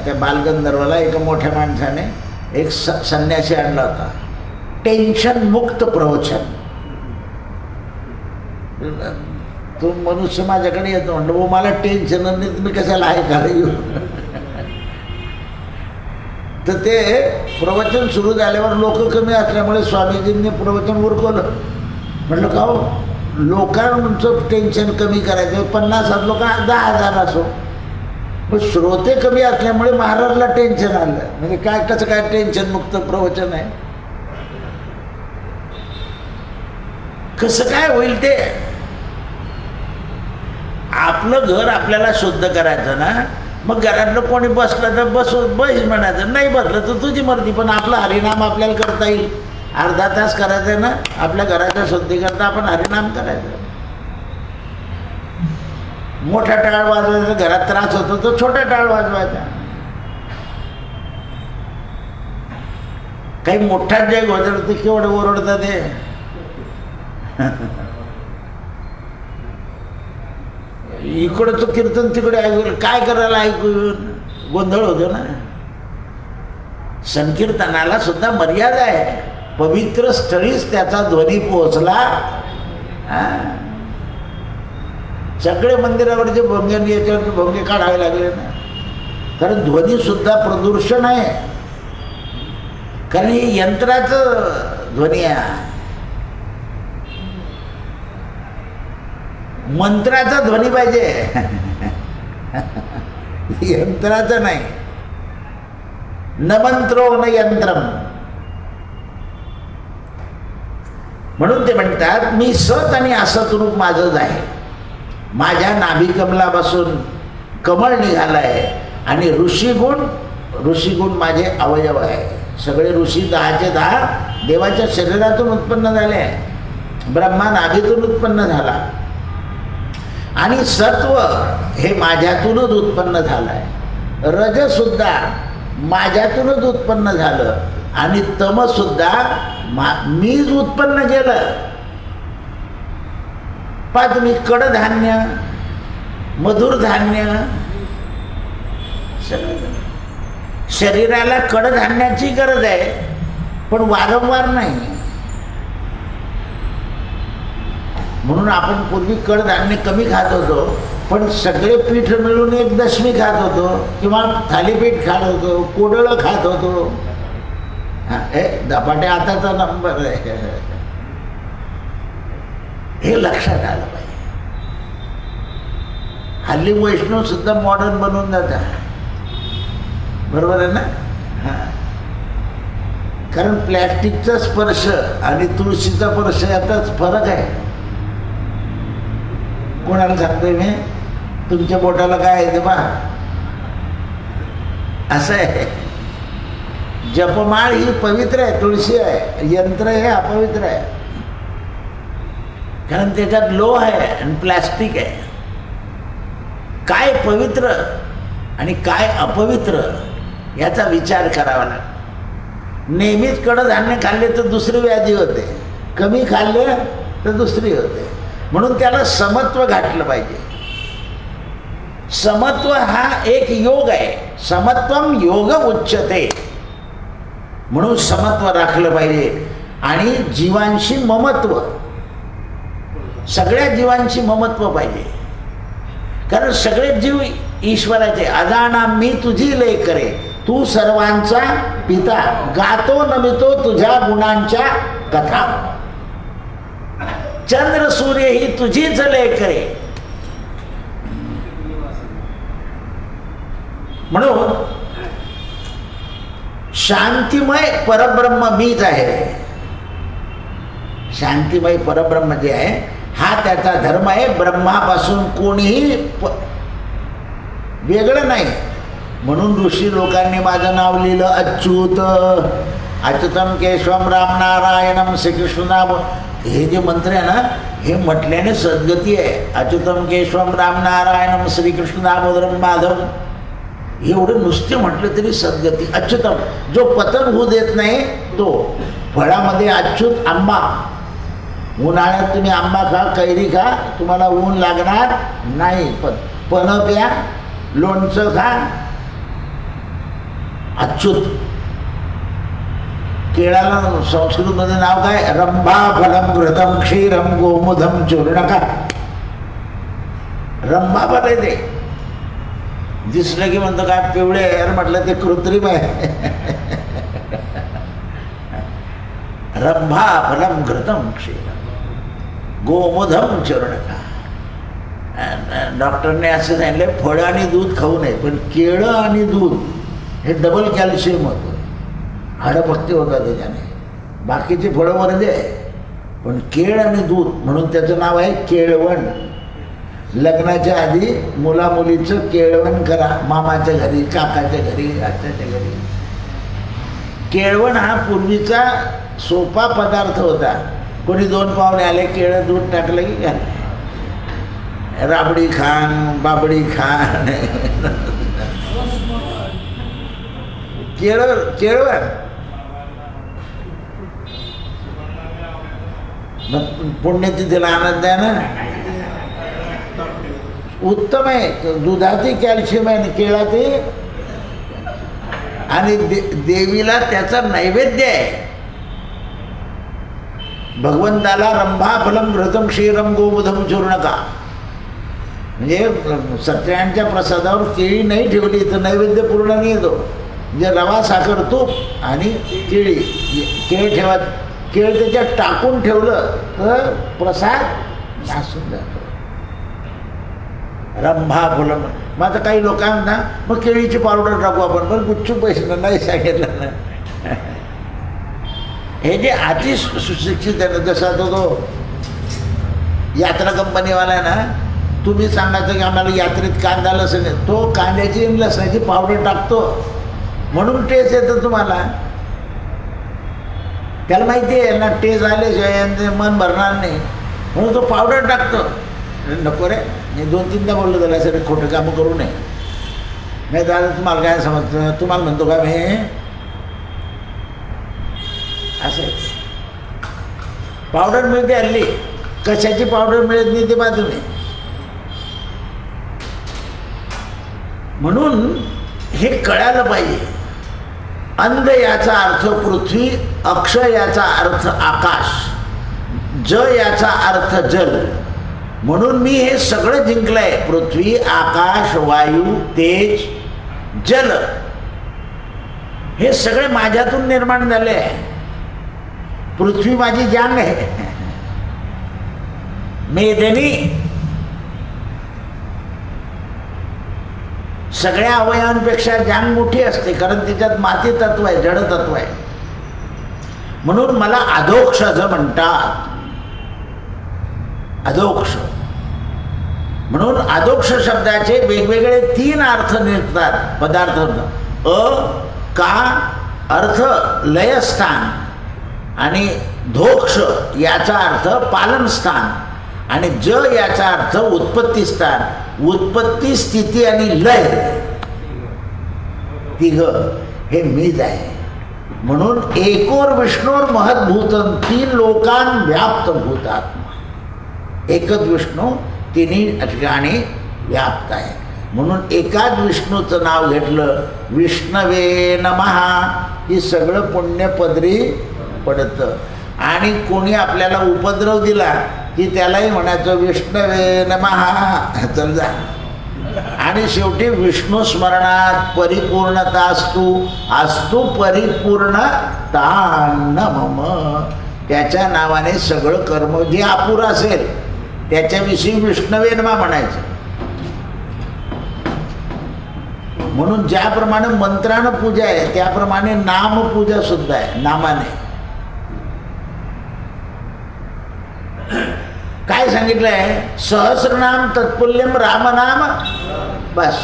त्या बालगंधर्वाला एका मोठ्या माणसाने एक संन्यासी आणला होता. टेन्शन मुक्त प्रवचन. तो मनुष्य माझ्याकडे येतो, म्हणलं वो मला टेन्शन नाही, तुम्ही कशाला ऐकायला येऊ. तर ते प्रवचन सुरू झाल्यावर लोक कमी असल्यामुळे स्वामीजींनी प्रवचन उरकवलं. म्हटलं का हो, लोकांचं टेन्शन कमी करायचं. 50,000 लोक 10,000 असो, पण श्रोते कमी असल्यामुळे महाराजला टेन्शन आलं. म्हणजे काय कसं काय टेन्शन मुक्त प्रवचन आहे, कसं काय होईल ते? आपलं घर आपल्याला शुद्ध करायचं ना. मग घरातलं कोणी बसलं तर बस म्हणायचं, नाही बसलं तर तुझी मर्जी, पण आपलं हरिनाम आपल्याला करता येईल. अर्धा तास करायचं ना आपल्या घराच्या शुद्धीकरता, आपण हरिनाम करायचं. मोठा टाळ वाजवायचा, घरात त्रास होतो तर छोटा टाळ वाजवायचा. काही मोठा जे गोंधळ ते केवढं ओरडतात ते. इकडचं कीर्तन तिकडे ऐकून काय करायला, ऐकून गोंधळ होतो ना. संकीर्तनाला सुद्धा मर्यादा आहे. पवित्र स्थळीच त्याचा ध्वनी पोहोचला. सगळे मंदिरावरचे भोंगे याच्यावर भोंगे काढावे लागले ना, कारण ध्वनी सुद्धा प्रदूषण आहे. कारण हे यंत्राचं ध्वनी आहे, मंत्राचा ध्वनी पाहिजे, यंत्राचं नाही. न मंत्रो न यंत्रम. म्हणून ते म्हणतात मी सत आणि असत रूप माझंच आहे. माझ्या नाभिकमलापासून कमळ निघाला आहे आणि ऋषीगुण माझे अवयव आहे. सगळे ऋषी 10चे 10 देवाच्या शरीरातून उत्पन्न झाले आहे. ब्रह्मा नाभीतून उत्पन्न झाला आणि सत्व हे माझ्यातूनच उत्पन्न झालं आहे, रजसुद्धा माझ्यातूनच उत्पन्न झालं आणि तमसुद्धा मीच उत्पन्न केलं. पहा तुम्ही, कडधान्य, मधुर धान्य, शरीराला कडधान्याची गरज आहे पण वारंवार नाही. म्हणून आपण पूर्वी कडधान्य कमी खात होतो, पण सगळे पीठ मिळून एक दशमी खात होतो किंवा थालीपीठ खात होतो, कोडळं खात होतो. हे धपाटे आताचा नंबर आहे, हे लक्षात आलं पाहिजे. हल्ली वैष्णव सुद्धा मॉडर्न बनवून जातात, बरोबर आहे ना. हां, कारण प्लॅस्टिकचा स्पर्श आणि तुळशीचा स्पर्श यातच फरक आहे. कोणाला सांगतोय मी, तुमच्या बोटाला काय आहे ते पहा. असं आहे, जपमाळ ही पवित्र आहे, तुळशी आहे, यंत्र हे अपवित्र आहे. कारण त्याच्यात लोह आहे आणि प्लॅस्टिक आहे. काय पवित्र आणि काय अपवित्र याचा विचार करावा लागतो. नेहमीच कडधान्य खाल्ले तर दुसरी व्याधी होते, कमी खाल्ले तर दुसरी होते. म्हणून त्याला समत्व घातलं पाहिजे. समत्व हा एक योग आहे, समत्वम योग उच्यते. म्हणून समत्व राखलं पाहिजे. आणि जीवांशी ममत्व, सगळ्या जीवांशी ममत्व पाहिजे. कारण सगळे जीव ईश्वराचे. अजाना मी तुझी लय करे, तू सर्वांचा पिता, गातो नमितो तुझ्या गुणांच्या कथा. चंद्र सूर्य ही तुझीच लय करे. म्हणून शांतिमय परब्रह्म मीच आहे. शांतिमय परब्रह्म जे आहे हा त्याचा धर्म आहे. ब्रह्मापासून कोणीही वेगळं नाही. म्हणून ऋषी लोकांनी माझं नाव लिहिलं अच्युत, अच्युतम केशवम राम नारायणम श्रीकृष्ण नाम. हे जे मंत्र आहे ना, हे म्हटल्याने सद्गती आहे. अच्युतम केशवम राम नारायणम श्रीकृष्ण दामोदरम माधव, एवढं नुसते म्हटलं तरी सद्गती. अच्युतम, जो पतन होऊ देत नाही तो. फळामध्ये अच्युत आंबा. उन्हाळ्यात तुम्ही आंबा खा, कैरी खा, तुम्हाला ऊन लागणार नाही. पण प्या, लोणचं खा, अच्युत. केळाला संस्कृतमध्ये नाव काय? रंभा फलम घृतम क्षीरम गोमुधम चूर्णका. रंभा फल आहे ते. दिसलं की म्हणतो काय पिवळे यार, म्हटलं ते कृत्रिम आहे. रंभा फलम घृतम क्षीरम गोमुधम चूर्णका. डॉक्टरने असं सांगितलं फळं आणि दूध खाऊ नये, पण केळं आणि दूध हे डबल कॅल्शियम होतं, हाडं पक्के होतात त्याच्याने. बाकीची फळं वरदे आहे, पण केळ आणि दूध म्हणून त्याचं नाव आहे केळवण. लग्नाच्या आधी मुलामुलीचं केळवण करा, मामाच्या घरी, काकाच्या घरी, आत्याच्या घरी. केळवण हा पूर्वीचा सोपा पदार्थ होता. कोणी दोन पाहुणे आले, केळं दूध टाकलं की घाल, राबडी खान, बाबडी खान, केळवण. मग पुण्यतिथीला आनंद आहे ना. उत्तम आहे. दुधाची कॅल्शियम आहे, केळाची. आणि देवीला त्याचा नैवेद्य आहे. भगवंताला रंभा फलम घृतम क्षीरम गोमुधम चूर्णका. म्हणजे सत्याच्या प्रसादावर केळी नाही ठेवली तर नैवेद्य पूर्ण नाही येतो. म्हणजे रवा, साखर, तूप आणि केळी. केळ ठेवा, केळ त्याच्यात टाकून ठेवलं तर प्रसाद नासून जातो. रंभा फुलं. मग आता काही लोकांना मग केळीची पावडर टाकू आपण, पण गुच्छू पैसे नाही सांगितलं ना. हे जे अति सुशिक्षित आहे ना, जसा तो यात्रा कंपनीवाला आहे ना, तुम्ही सांगायचं की आम्हाला यात्रेत कांदा लसण, तो कांद्याची आणि लसणाची पावडर टाकतो म्हणून टेस्ट येतं तुम्हाला. त्याला माहिती आहे ना टेस्ट आल्याशिवाय मन भरणार नाही, म्हणून तो पावडर टाकतो. नको रे, मी 2-3दा बोललो त्याला, सर खोटं कामं करू नये. नाही दादा तुम्हाला काय समजतं, तुम्हाला म्हणतो का मी असं. पावडर मिळते हल्ली, कशाची पावडर मिळत नाही ते पहा तुम्ही. म्हणून हे कळायला पाहिजे. अंध याचा अर्थ पृथ्वी, अक्ष याचा अर्थ आकाश, ज याचा अर्थ जल. म्हणून मी हे सगळं जिंकलंय. पृथ्वी, आकाश, वायू, तेज, जल हे सगळे माझ्यातून निर्माण झाले आहे. पृथ्वी माझी जांग आहे, मेदनी. सगळ्या अवयवांपेक्षा जांग मोठी असते, कारण त्याच्यात माती तत्व आहे, जड तत्व आहे. म्हणून मला अधोक्षज म्हणतात. अधोक्ष म्हणून अधोक्ष शब्दाचे वेगवेगळे 3 अर्थ निघतात पदार्थ. का अर्थ लयस्थान, आणि धोक्ष याचा अर्थ पालनस्थान, आणि ज याचा अर्थ उत्पत्तीस्थान. उत्पत्ती, स्थिती आणि लय, तिघ हे मीच आहे. म्हणून एकोर विष्णूर महद्भूतम, 3 लोकान व्याप्त भूतात्मा. एकच विष्णू 3 ठिकाणी व्याप्त आहे. म्हणून एकाच विष्णूचं नाव घेतलं, विष्णवे नमः, ही सगळं पुण्य पदरी पडतं. आणि कोणी आपल्याला उपद्रव दिला की त्यालाही म्हणायचं विष्णवे नमः, चल जा. आणि शेवटी विष्णू स्मरणात परिपूर्णता असतु परिपूर्णता न मम. त्याच्या नावाने सगळं कर्म जे अपुरं असेल त्याच्याविषयी विष्णवे नमः म्हणायचं. म्हणून ज्याप्रमाणे मंत्रानं पूजा आहे त्याप्रमाणे नामपूजा सुद्धा आहे. नामाने काय सांगितलंय, सहस्रनाम तत्पुल्यम रामनाम. बस.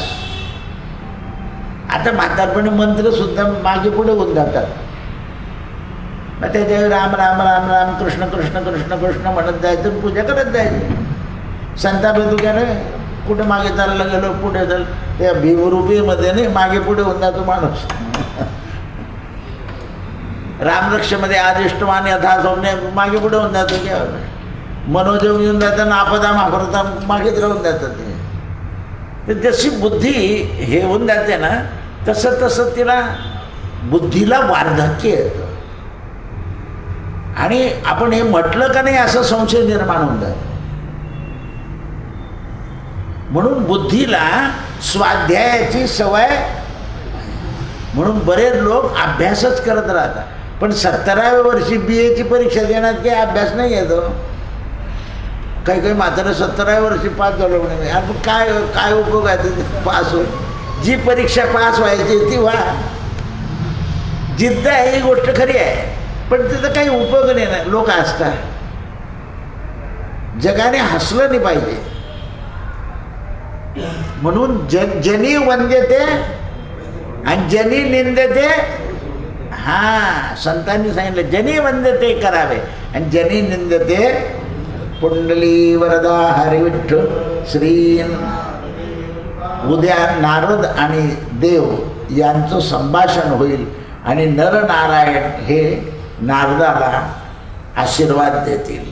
आता म्हातारपणी मंत्र सुद्धा मागे पुढे होऊन जातात. मग त्याच्या राम राम राम राम कृष्ण कृष्ण कृष्ण कृष्ण म्हणत जायचं, पूजा करत जायचं. संतापेतुक्याने कुठे मागे चाललं गेलो, पुढे चाल, त्या भीमरूपीमध्ये नाही मागे पुढे होऊन जातो माणूस. रामरक्षेमध्ये आदिष्टवान यथा सौम्य मागे पुढे होऊन जातो. क्या मनोजम येऊन जातं ना, आपदा महाभारता मागेच राहून जातं. ते जशी बुद्धी हे होऊन जाते ना, तसं तसं तिला बुद्धीला वार्धक्य येतं. आणि आपण हे म्हटलं का नाही असं संशय निर्माण होऊन जातो. म्हणून बुद्धीला स्वाध्यायाची सवय. म्हणून बरेच लोक अभ्यासच करत राहतात, पण 17व्या वर्षी BA ची परीक्षा देण्यात काही अभ्यास नाही येतो. काही काही मात्र 17व्या वर्षी पास झालो म्हणे. आपण काय काय उपयोग आहे पास होईल. जी परीक्षा पास व्हायची ती व्हा. जिद्द आहे ही गोष्ट खरी आहे, पण तिथं काही उपयोग नाही ना. लोक हसतात. जगाने हसलं नाही पाहिजे. म्हणून जनी वंद्यते आणि जनी निंदते. हा, संतांनी सांगितलं जनी वंद्यते करावे आणि जनी निंदते पुंडली वरदा हरिविठ्ठल श्री. उद्या नारद आणि देव यांचं संभाषण होईल आणि नरनारायण हे नारदाला आशीर्वाद देतील.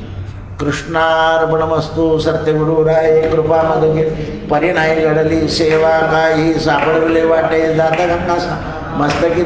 कृष्णार्पणमस्तु. सत्यगुरुराय कृपा मदगे परिणाय घडली सेवा काही सापडले वाटे जाता गंगा मस्तकी.